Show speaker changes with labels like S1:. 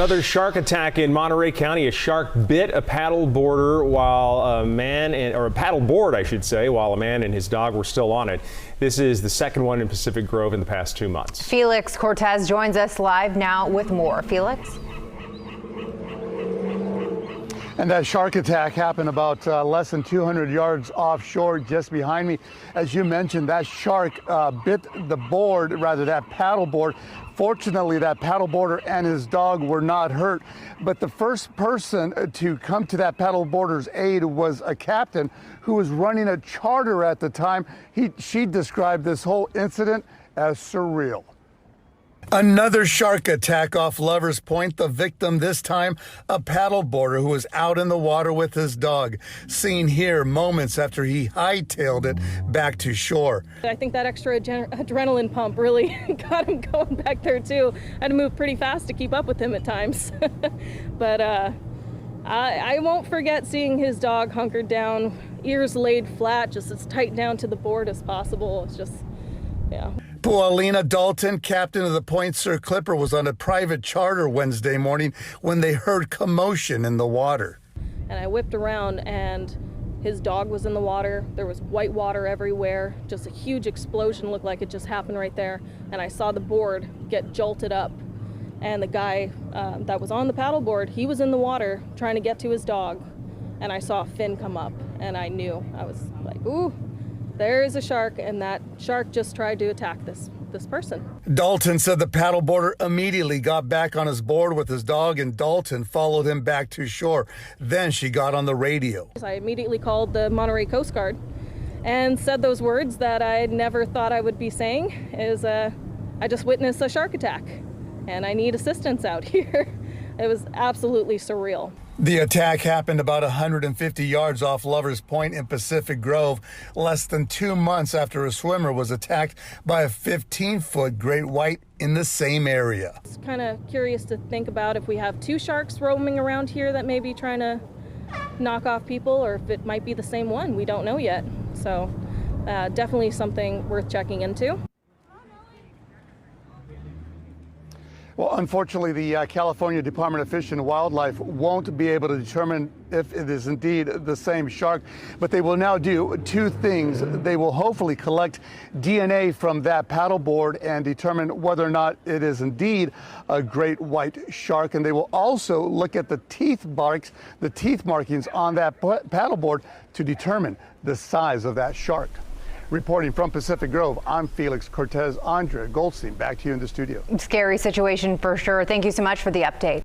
S1: Another shark attack in Monterey County. A shark bit a paddle boarder while a man, or a paddle board, I should say, while a man and his dog were still on it. This is the second one in Pacific Grove in the past 2 months.
S2: Felix Cortez joins us live now with more. Felix?
S3: And that shark attack happened about less than 200 yards offshore just behind me. As you mentioned, that shark bit the board, rather that paddle board. Fortunately, that paddle boarder and his dog were not hurt. But the first person to come to that paddle boarder's aid was a captain who was running a charter at the time. She described this whole incident as surreal. Another shark attack off Lovers Point. The victim this time, a paddleboarder who was out in the water with his dog. Seen here moments after he hightailed it back to shore.
S4: I think that extra adrenaline pump really got him going back there too. I had to move pretty fast to keep up with him at times. But I won't forget seeing his dog hunkered down, ears laid flat, just as tight down to the board as possible. It's just, yeah.
S3: Paulina Dalton, captain of the Point Sur Clipper, was on a private charter Wednesday morning when they heard commotion in the water.
S4: And I whipped around and his dog was in the water. There was white water everywhere. Just a huge explosion, looked like it just happened right there. And I saw the board get jolted up. And the guy that was on the paddleboard, he was in the water trying to get to his dog. And I saw a fin come up and I knew. I was like, ooh. There is a shark, and that shark just tried to attack this person.
S3: Dalton said the paddleboarder immediately got back on his board with his dog, and Dalton followed him back to shore. Then she got on the radio.
S4: I immediately called the Monterey Coast Guard and said those words that I never thought I would be saying, is I just witnessed a shark attack, and I need assistance out here. It was absolutely surreal.
S3: The attack happened about 150 yards off Lovers Point in Pacific Grove, less than 2 months after a swimmer was attacked by a 15-foot great white in the same area.
S4: It's kind of curious to think about if we have two sharks roaming around here that may be trying to knock off people, or if it might be the same one. We don't know yet. So definitely something worth checking into.
S3: Well, unfortunately, the California Department of Fish and Wildlife won't be able to determine if it is indeed the same shark, but they will now do two things. They will hopefully collect DNA from that paddleboard and determine whether or not it is indeed a great white shark. And they will also look at the teeth markings on that paddleboard to determine the size of that shark. Reporting from Pacific Grove, I'm Felix Cortez. Andrea Goldstein, back to you in the studio.
S2: Scary situation for sure. Thank you so much for the update.